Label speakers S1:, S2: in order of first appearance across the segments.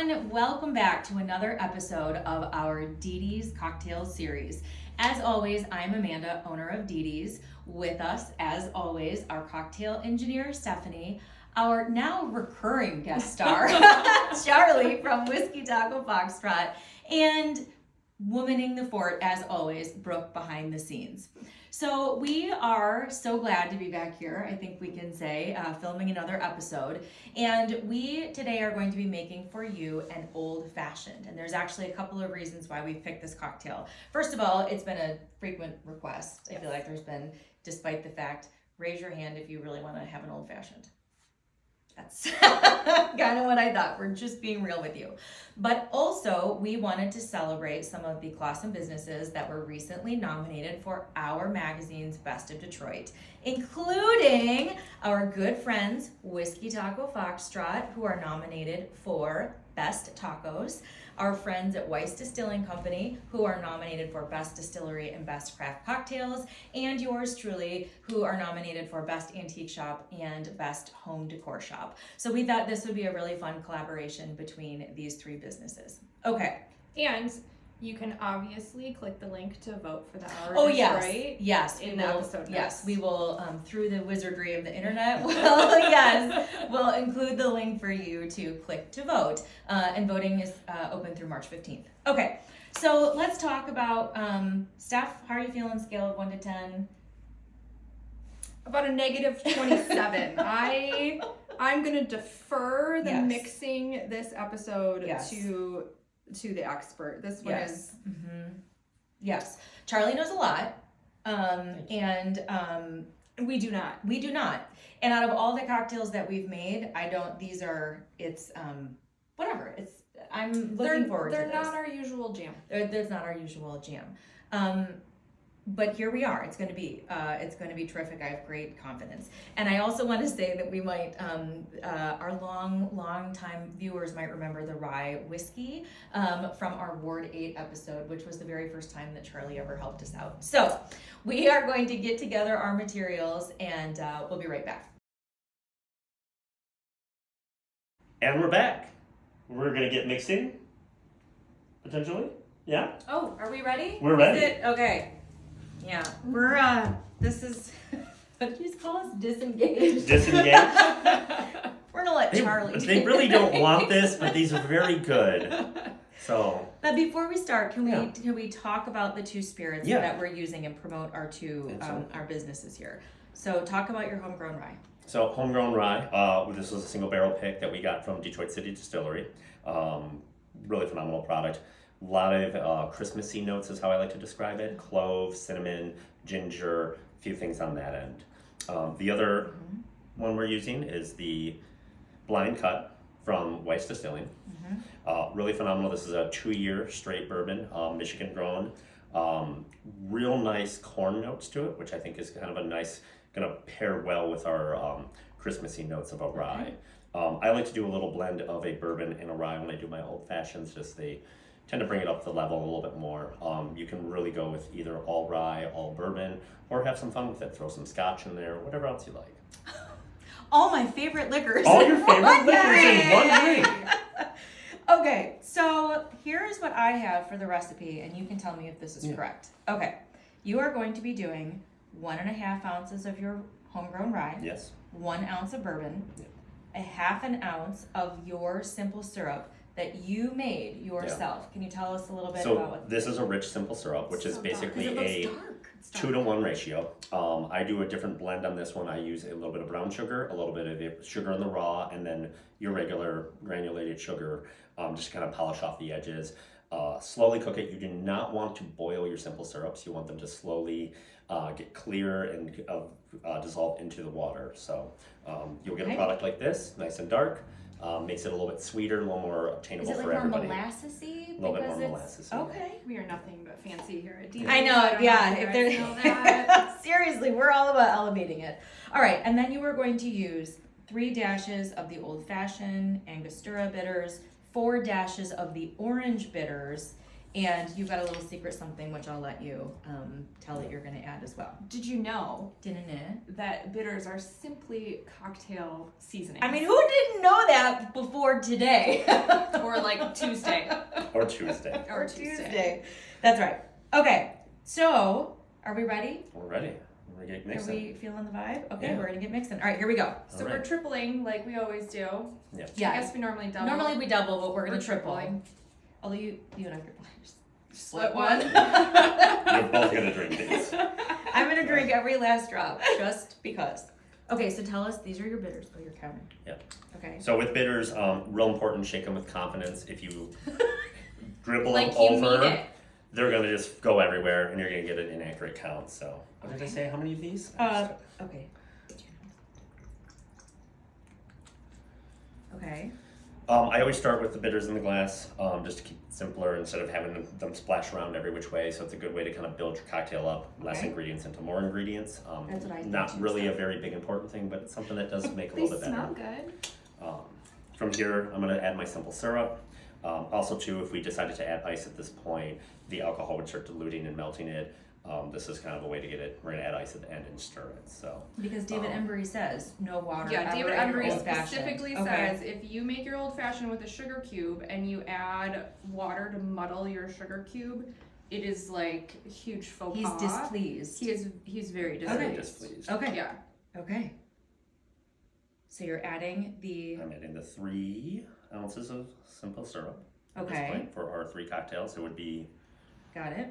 S1: everyone, welcome back to another episode of our Dee Dee's Cocktail Series. As always, I'm Amanda, owner of Dee Dee's. With us, as always, our cocktail engineer, Stephanie, our now recurring guest star, Charlie from Whiskey Taco Foxtrot, and womaning the fort, as always, Brooke behind the scenes. So we are so glad to be back here, I think we can say, filming another episode. And we today are going to be making for you an old fashioned. And there's actually a couple of reasons why we picked this cocktail. First of all, it's been a frequent request. I feel like there's been, despite the fact, raise your hand if you really want to have an old fashioned. That's kind of what I thought. We're just being real with you. But also, we wanted to celebrate some of the Clausen businesses that were recently nominated for our magazine's Best of Detroit, including our good friends, Whiskey Taco Foxtrot, who are nominated for Best Tacos, our friends at Weiss Distilling Company, who are nominated for Best Distillery and Best Craft Cocktails, and yours truly, who are nominated for Best Antique Shop and Best Home Decor Shop. So we thought this would be a really fun collaboration between these three businesses. Okay.
S2: And you can obviously click the link to vote for the hour.
S1: Oh, yes.
S2: Right?
S1: Yes.
S2: In the episode notes.
S1: Yes, we will, through the wizardry of the internet, we'll include the link for you to click to vote. And voting is open through March 15th. Okay, so let's talk about, Steph, how are you feeling scale of 1 to 10?
S2: About a negative 27. I'm going to defer the mixing this episode to the expert. This one is...
S1: Mm-hmm. Yes. Charlie knows a lot.
S2: We do not.
S1: We do not. And out of all the cocktails that we've made, whatever. I'm looking forward to this.
S2: They're not our usual jam.
S1: There's not our usual jam. But here we are. It's going to be terrific. I have great confidence. And I also want to say that we might, our long time viewers might remember the rye whiskey from our Ward 8 episode, which was the very first time that Charlie ever helped us out. So we are going to get together our materials and we'll be right back.
S3: And we're back. We're going to get mixing, potentially. Yeah?
S2: Oh, are we ready?
S3: We're ready.
S1: Okay. Yeah, we're, this is, what do you call us? Disengaged?
S3: Disengaged?
S1: We're gonna let Charlie
S3: They really don't want this, but these are very good. So.
S1: But before we start, can we talk about the two spirits that we're using and promote our two, our businesses here? So talk about your Homegrown Rye.
S3: So Homegrown Rye, this was a single barrel pick that we got from Detroit City Distillery. Really phenomenal product. A lot of Christmassy notes is how I like to describe it. Clove, cinnamon, ginger, a few things on that end. The other one we're using is the Blind Cut from Weiss Distilling. Really phenomenal. This is a 2-year straight bourbon, Michigan grown. Real nice corn notes to it, which I think is kind of a nice, gonna pair well with our Christmassy notes of a rye. I like to do a little blend of a bourbon and a rye when I do my old fashions, just they tend to bring it up the level a little bit more. You can really go with either all rye, all bourbon, or have some fun with it. Throw some scotch in there, whatever else you like.
S1: All my favorite liquors.
S3: All your favorite liquors in one drink.
S1: Okay, so here's what I have for the recipe, and you can tell me if this is correct. Okay, you are going to be doing 1.5 ounces of your homegrown rye.
S3: Yes.
S1: 1 ounce of bourbon. A 1/2 ounce of your simple syrup that you made yourself. Can you tell us a little bit about what
S3: this is a rich simple syrup, which is basically a 2-to-1 ratio. I do a different blend on this one. I use a little bit of brown sugar, a little bit of sugar in the raw, and then your regular granulated sugar, just kind of polish off the edges. Slowly cook it. You do not want to boil your simple syrups. You want them to slowly get clear and dissolve into the water. So you'll get a product like this, nice and dark. Makes it a little bit sweeter, a little more obtainable for everybody.
S1: Is it like more molassy?
S3: A little bit more molassy.
S1: Okay.
S2: We are nothing but fancy here at Dee Dee.
S1: I know, yeah.
S2: If there's
S1: Seriously, we're all about elevating it. All right, and then you are going to use 3 dashes of the Old Fashioned Angostura bitters, 4 dashes of the orange bitters, And you've got a little secret something, which I'll let you tell that you're going to add as well.
S2: Did you know
S1: Didn't it?
S2: that bitters are simply cocktail seasoning?
S1: I mean, who didn't know that before today?
S2: Or like Tuesday.
S3: Or Tuesday.
S2: Or Tuesday.
S1: That's right. Okay, so are we ready?
S3: We're ready. We're gonna get mixing.
S1: Are we feeling the vibe? Okay,
S3: Yeah.
S1: we're gonna get mixing. All right, here we go.
S2: So
S3: All
S2: we're
S3: right.
S2: tripling like we always do.
S3: Yeah.
S1: Yeah.
S2: I guess we normally double.
S1: Normally we double, but we're gonna
S2: We're
S1: triple.
S2: tripling.
S1: Although you and I could just
S2: Split one.
S3: You're both gonna drink these.
S1: I'm gonna drink every last drop just because. Okay, so tell us, these are your bitters. Oh, you're counting.
S3: Yep.
S1: Okay.
S3: So with bitters, real important, shake them with confidence. If you dribble
S2: Like
S3: them
S2: you
S3: over,
S2: mean it.
S3: they're gonna just go everywhere, and you're gonna get an inaccurate count. So, what did I say? How many of these?
S1: Okay. Okay.
S3: I always start with the bitters in the glass, just to keep it simpler instead of having them splash around every which way. So it's a good way to kind of build your cocktail up, less
S1: Okay.
S3: ingredients into more ingredients.
S1: That's what I think
S3: Not
S1: too,
S3: really
S1: so.
S3: a very big important thing, but it's something that does make a
S2: They
S3: little bit
S2: smell
S3: better.
S2: good.
S3: From here, I'm going to add my simple syrup. Also, too, if we decided to add ice at this point, the alcohol would start diluting and melting it. This is kind of a way to get it. We're going to add ice at the end and stir it. So
S1: Because David Embry says no water.
S2: Yeah,
S1: ever
S2: David
S1: in
S2: Embry
S1: old-fashioned.
S2: specifically
S1: Okay.
S2: says if you make your old fashioned with a sugar cube and you add water to muddle your sugar cube, it is like a huge faux
S1: He's
S2: pas.
S1: displeased.
S2: He's very
S3: very
S2: displeased.
S3: displeased.
S1: Okay.
S2: Yeah.
S1: Okay. So you're adding the.
S3: I'm adding the 3 ounces of simple syrup. At this
S1: Okay.
S3: point for our 3 cocktails, it would be.
S1: Got it.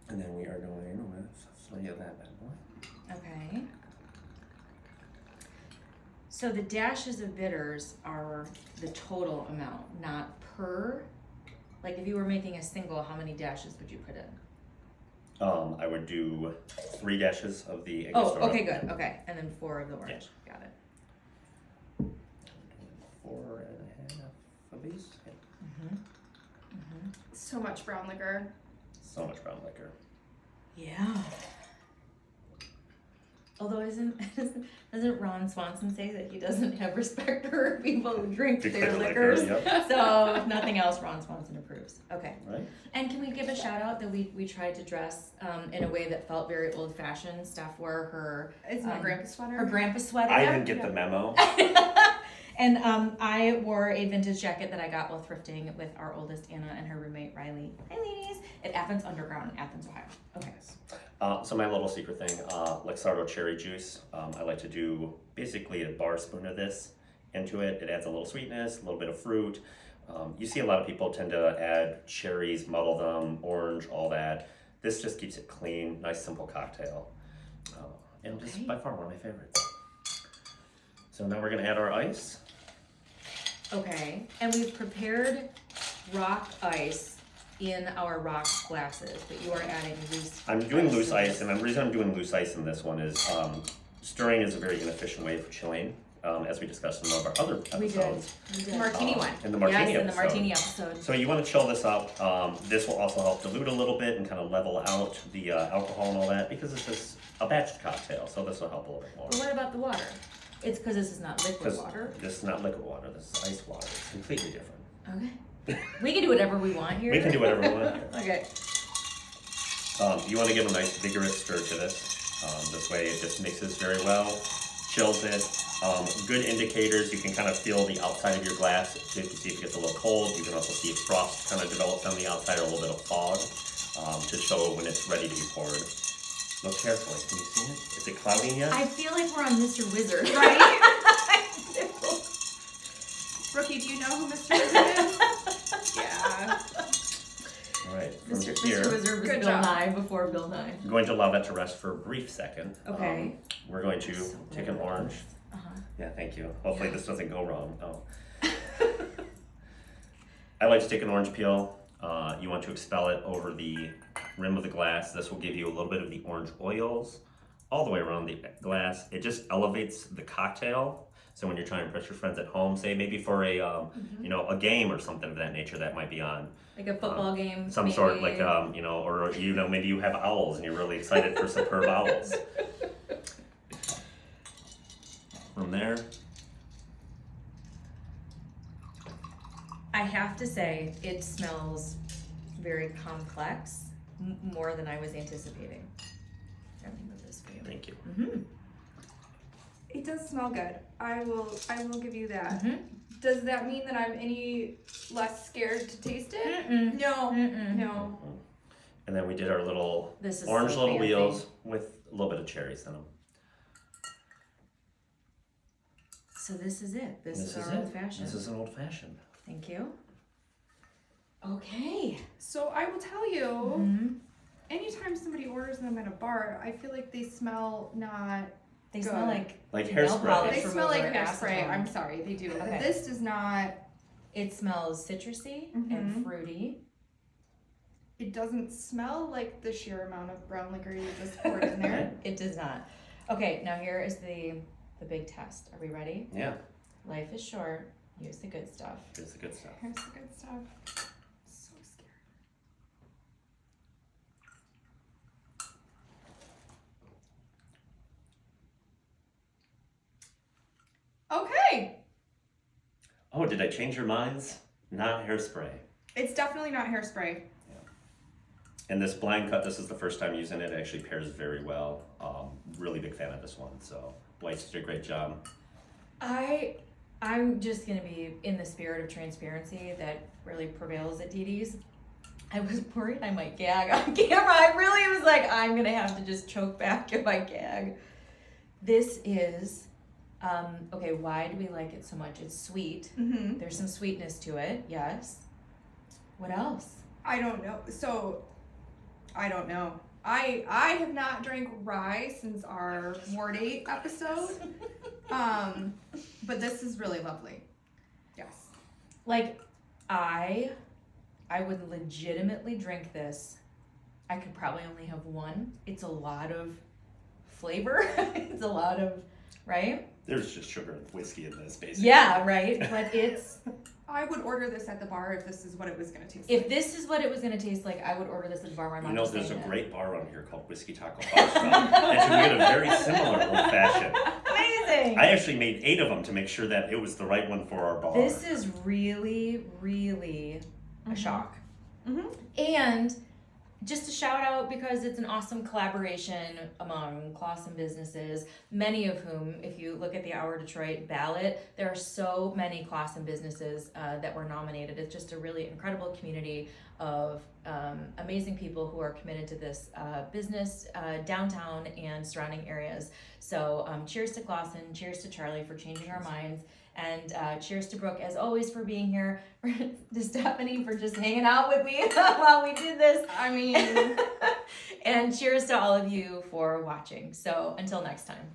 S3: And then we are going with 3 of that bad boy.
S1: Okay. So the dashes of bitters are the total amount, not per. Like if you were making a single, how many dashes would you put in?
S3: I would do 3 dashes of the
S1: Oh,
S3: Angostura.
S1: okay, good. Okay, and then 4 of the orange. Got it.
S3: 4 and a half of these. Yeah.
S2: So much brown liquor.
S3: So much brown liquor.
S1: Yeah. Although doesn't Ron Swanson say that he doesn't have respect for people who drink their liquors?
S3: Yep.
S1: So if nothing else, Ron Swanson approves. Okay.
S3: Right.
S1: And can we give a shout out that we tried to dress in a way that felt very old fashioned? Steph wore her
S2: It's my grandpa's sweater.
S1: her grandpa sweater.
S3: I didn't get the memo.
S1: And I wore a vintage jacket that I got while thrifting with our oldest Anna and her roommate Riley. Hi ladies. At Athens Underground in Athens, Ohio. Okay.
S3: So my little secret thing, Luxardo cherry juice. I like to do basically a bar spoon of this into it. It adds a little sweetness, a little bit of fruit. You see a lot of people tend to add cherries, muddle them, orange, all that. This just keeps it clean, nice simple cocktail. And just by far one of my favorites. So now we're gonna add our ice.
S1: Okay. And we've prepared rock ice in our rock glasses, but you are adding loose.
S3: I'm doing
S1: ice
S3: loose
S1: to
S3: ice,
S1: this.
S3: and the reason I'm doing loose ice in this one is stirring is a very inefficient way for chilling, as we discussed in one of our other episodes.
S1: We did.
S2: Martini one.
S3: In the martini
S1: yes, in the
S3: episode.
S1: martini episode.
S3: So you want to chill this up. This will also help dilute a little bit and kind of level out the alcohol and all that because it's just a batch cocktail. So this will help a little bit more.
S1: But what about the water? It's because this is not liquid
S3: 'Cause
S1: water.
S3: This is not liquid water. This is ice water. It's completely different.
S1: Okay. We can do whatever we want here.
S3: We can do whatever we want here.
S1: Okay.
S3: You want to give a nice vigorous stir to this. This way it just mixes very well, chills it. Good indicators, you can kind of feel the outside of your glass to see if it gets a little cold. You can also see if frost kind of develops on the outside or a little bit of fog to show when it's ready to be poured. Look carefully. Can you see it? Is it clouding yet?
S1: I feel like we're on Mr. Wizard.
S2: Right? Rookie, do you know who Mr. Wizard is? Yeah.
S3: All right. From
S1: Mr.
S3: here,
S1: Mr. Wizard was
S2: Good
S1: Bill
S2: job.
S1: Nye before Bill Nye.
S3: I'm going to allow that to rest for a brief second.
S1: Okay.
S3: We're going to
S1: So
S3: take an
S1: good.
S3: orange.
S1: Uh-huh.
S3: Yeah, thank you. Hopefully this doesn't go wrong. Oh. I like to take an orange peel. You want to expel it over the rim of the glass. This will give you a little bit of the orange oils all the way around the glass. It just elevates the cocktail. So when you're trying to impress your friends at home, say maybe for a a game or something of that nature that might be on.
S1: Like a football game.
S3: Some
S1: maybe.
S3: sort like or maybe you have owls and you're really excited for superb owls. From there,
S1: I have to say, it smells very complex, more than I was anticipating. Let me move this for you.
S3: Thank you.
S1: Mm-hmm.
S2: It does smell good. I will give you that.
S1: Mm-hmm.
S2: Does that mean that I'm any less scared to taste it?
S1: Mm-mm.
S2: No.
S1: Mm-mm.
S2: No.
S3: And then we did our little
S1: This is
S3: orange
S1: so
S3: little
S1: fancy.
S3: wheels with a little bit of cherries in them.
S1: So this is it. This is our old fashioned.
S3: This is an old fashioned.
S1: Thank you. Okay.
S2: So I will tell you,
S1: Mm-hmm.
S2: anytime somebody orders them at a bar, I feel like they smell not
S1: They
S2: good.
S1: smell like
S3: hairspray.
S1: nail polish
S2: They smell like
S1: remover,
S2: hairspray.
S1: acetone.
S2: I'm sorry, they do.
S1: Okay.
S2: This does not.
S1: It smells citrusy
S2: Mhm.
S1: and fruity.
S2: It doesn't smell like the sheer amount of brown liquor you just poured in there.
S1: It does not. Okay, now here is the big test. Are we ready?
S3: Yeah,
S1: Life is short. Use the good stuff.
S3: it's the good stuff.
S2: Here's the good stuff. So scared. Okay.
S3: Oh, did I change your minds? Not hairspray.
S2: It's definitely not hairspray.
S3: And this blind cut, this is the first time using it. It actually pairs very well. Really big fan of this one. So Weiss did a great job.
S1: I'm just gonna be in the spirit of transparency that really prevails at Dee Dee's. I was worried I might gag on camera. I really was like, I'm gonna have to just choke back if I gag. This is, okay, why do we like it so much? It's sweet.
S2: Mm-hmm.
S1: There's some sweetness to it, yes. What else?
S2: I don't know. So, I don't know. I have not drank rye since our Ward 8 episode. But this is really lovely. Yes.
S1: Like, I would legitimately drink this. I could probably only have one. It's a lot of flavor. It's a lot of, right?
S3: There's just sugar and whiskey in this, basically.
S1: Yeah, right. But it's,
S2: I would order this at the bar if this is what it was going to taste
S1: if
S2: like.
S1: this is what it was gonna taste like, I would order this at the bar. My mom
S3: You know,
S1: just
S3: there's a
S1: saying that.
S3: great bar on here called Whiskey Taco Foxtrot. And you can get a very similar old fashioned.
S1: Amazing.
S3: I actually made 8 of them to make sure that it was the right one for our bar.
S1: This is really, really a shock.
S2: Mm-hmm.
S1: And just a shout out because it's an awesome collaboration among Clausen businesses, many of whom, if you look at the Our Detroit ballot, there are so many Clausen businesses that were nominated. It's just a really incredible community of amazing people who are committed to this business downtown and surrounding areas. So cheers to Clausen, cheers to Charlie for changing our minds. And cheers to Brooke, as always, for being here. To Stephanie for just hanging out with me while we did this.
S2: I mean,
S1: And cheers to all of you for watching. So until next time.